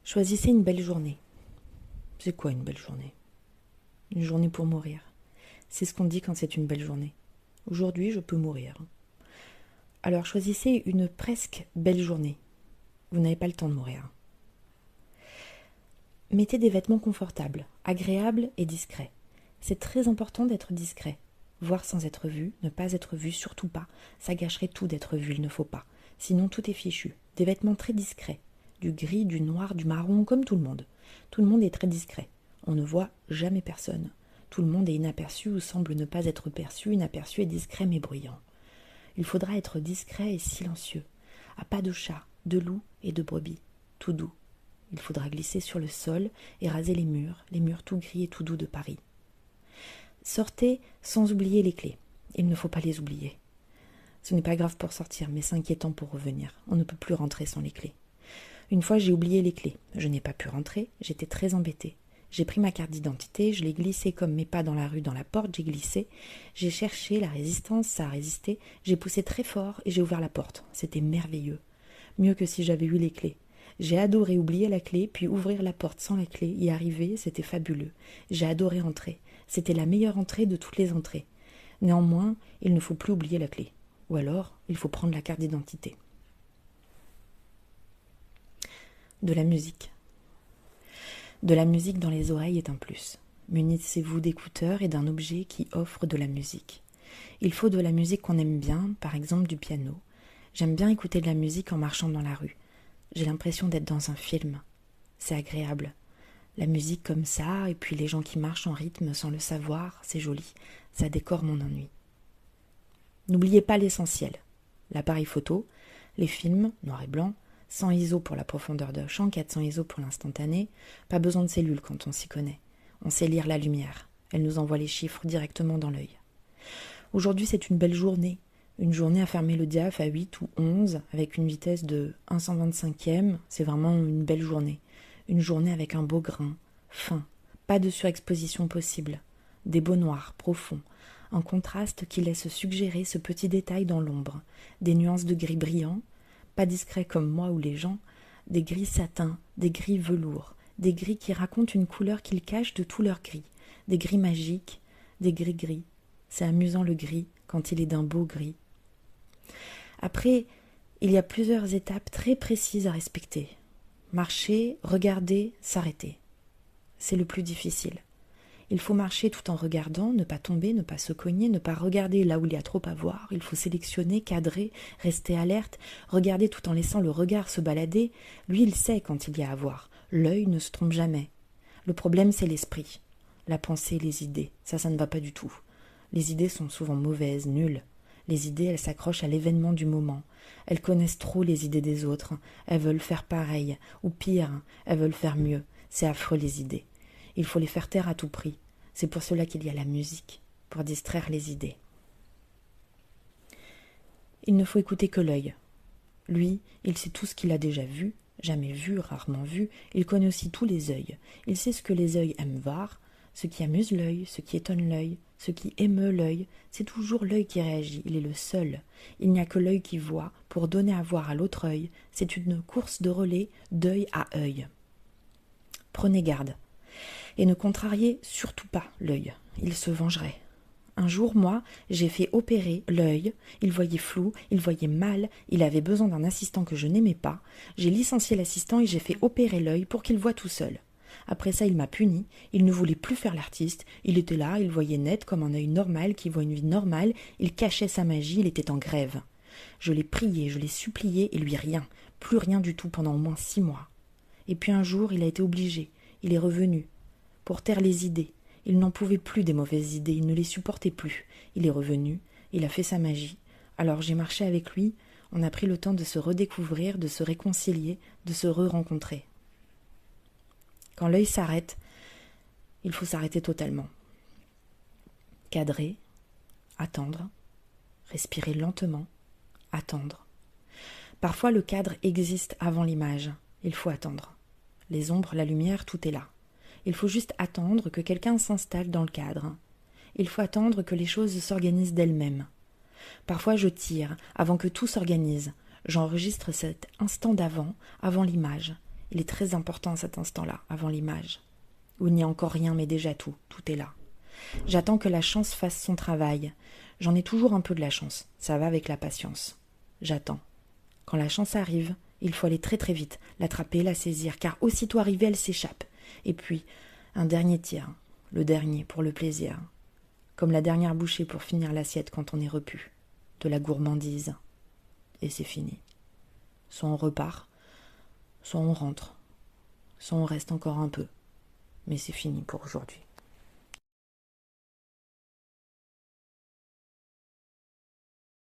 Choisissez une belle journée. C'est quoi une belle journée? Une journée pour mourir. C'est ce qu'on dit quand c'est une belle journée. Aujourd'hui, je peux mourir. Alors choisissez une presque belle journée. Vous n'avez pas le temps de mourir. Mettez des vêtements confortables, agréables et discrets. C'est très important d'être discret. Voir sans être vu, ne pas être vu, surtout pas. Ça gâcherait tout d'être vu, il ne faut pas. Sinon tout est fichu. Des vêtements très discrets. Du gris, du noir, du marron, comme tout le monde. Tout le monde est très discret. On ne voit jamais personne. Tout le monde est inaperçu ou semble ne pas être perçu, inaperçu et discret mais bruyant. Il faudra être discret et silencieux. À pas de chat, de loup et de brebis. Tout doux. Il faudra glisser sur le sol et raser les murs tout gris et tout doux de Paris. Sortez sans oublier les clés. Il ne faut pas les oublier. Ce n'est pas grave pour sortir, mais c'est inquiétant pour revenir. On ne peut plus rentrer sans les clés. Une fois, j'ai oublié les clés. Je n'ai pas pu rentrer, j'étais très embêtée. J'ai pris ma carte d'identité, je l'ai glissée comme mes pas dans la rue, dans la porte, j'ai glissé. J'ai cherché la résistance, ça a résisté. J'ai poussé très fort et j'ai ouvert la porte. C'était merveilleux. Mieux que si j'avais eu les clés. J'ai adoré oublier la clé, puis ouvrir la porte sans la clé, y arriver, c'était fabuleux. J'ai adoré entrer. C'était la meilleure entrée de toutes les entrées. Néanmoins, il ne faut plus oublier la clé. Ou alors, il faut prendre la carte d'identité. De la musique. De la musique dans les oreilles est un plus. Munissez-vous d'écouteurs et d'un objet qui offre de la musique. Il faut de la musique qu'on aime bien, par exemple du piano. J'aime bien écouter de la musique en marchant dans la rue. J'ai l'impression d'être dans un film. C'est agréable. La musique comme ça, et puis les gens qui marchent en rythme sans le savoir, c'est joli. Ça décore mon ennui. N'oubliez pas l'essentiel. L'appareil photo, les films, noir et blanc, 100 ISO pour la profondeur de champ, 400 ISO pour l'instantané. Pas besoin de cellules quand on s'y connaît. On sait lire la lumière. Elle nous envoie les chiffres directement dans l'œil. Aujourd'hui, c'est une belle journée. Une journée à fermer le diaph à 8 ou 11 avec une vitesse de 1 125e. C'est vraiment une belle journée. Une journée avec un beau grain, fin. Pas de surexposition possible. Des beaux noirs, profonds. Un contraste qui laisse suggérer ce petit détail dans l'ombre. Des nuances de gris brillants. Pas discrets comme moi ou les gens, des gris satin, des gris velours, des gris qui racontent une couleur qu'ils cachent de tout leur gris, des gris magiques, des gris gris. C'est amusant le gris quand il est d'un beau gris. Après, il y a plusieurs étapes très précises à respecter. Marcher, regarder, s'arrêter. C'est le plus difficile. Il faut marcher tout en regardant, ne pas tomber, ne pas se cogner, ne pas regarder là où il y a trop à voir. Il faut sélectionner, cadrer, rester alerte, regarder tout en laissant le regard se balader. Lui, il sait quand il y a à voir. L'œil ne se trompe jamais. Le problème, c'est l'esprit. La pensée, les idées. Ça ne va pas du tout. Les idées sont souvent mauvaises, nulles. Les idées, elles s'accrochent à l'événement du moment. Elles connaissent trop les idées des autres. Elles veulent faire pareil. Ou pire, elles veulent faire mieux. C'est affreux, les idées. Il faut les faire taire à tout prix. C'est pour cela qu'il y a la musique, pour distraire les idées. Il ne faut écouter que l'œil. Lui, il sait tout ce qu'il a déjà vu, jamais vu, rarement vu. Il connaît aussi tous les œils. Il sait ce que les œils aiment voir, ce qui amuse l'œil, ce qui étonne l'œil, ce qui émeut l'œil. C'est toujours l'œil qui réagit, il est le seul. Il n'y a que l'œil qui voit, pour donner à voir à l'autre œil. C'est une course de relais d'œil à œil. Prenez garde. Et ne contrariez surtout pas l'œil, il se vengerait. Un jour, moi, j'ai fait opérer l'œil, il voyait flou, il voyait mal, il avait besoin d'un assistant que je n'aimais pas. J'ai licencié l'assistant et j'ai fait opérer l'œil pour qu'il voie tout seul. Après ça, il m'a puni, il ne voulait plus faire l'artiste, il était là, il voyait net comme un œil normal qui voit une vie normale, il cachait sa magie, il était en grève. Je l'ai prié, je l'ai supplié et lui rien, plus rien du tout pendant au moins 6 mois. Et puis un jour, il a été obligé, il est revenu. Pour taire les idées. Il n'en pouvait plus des mauvaises idées, il ne les supportait plus. Il est revenu, il a fait sa magie. Alors j'ai marché avec lui, on a pris le temps de se redécouvrir, de se réconcilier, de se re-rencontrer. Quand l'œil s'arrête, il faut s'arrêter totalement. Cadrer, attendre, respirer lentement, attendre. Parfois le cadre existe avant l'image, il faut attendre. Les ombres, la lumière, tout est là. Il faut juste attendre que quelqu'un s'installe dans le cadre. Il faut attendre que les choses s'organisent d'elles-mêmes. Parfois je tire, avant que tout s'organise. J'enregistre cet instant d'avant, avant l'image. Il est très important cet instant-là, avant l'image, où il n'y a encore rien mais déjà tout est là. J'attends que la chance fasse son travail. J'en ai toujours un peu de la chance, ça va avec la patience. J'attends. Quand la chance arrive, il faut aller très très vite, l'attraper, la saisir, car aussitôt arrivée, elle s'échappe. Et puis, un dernier tir, le dernier pour le plaisir. Comme la dernière bouchée pour finir l'assiette quand on est repu. De la gourmandise. Et c'est fini. Soit on repart, soit on rentre, soit on reste encore un peu. Mais c'est fini pour aujourd'hui.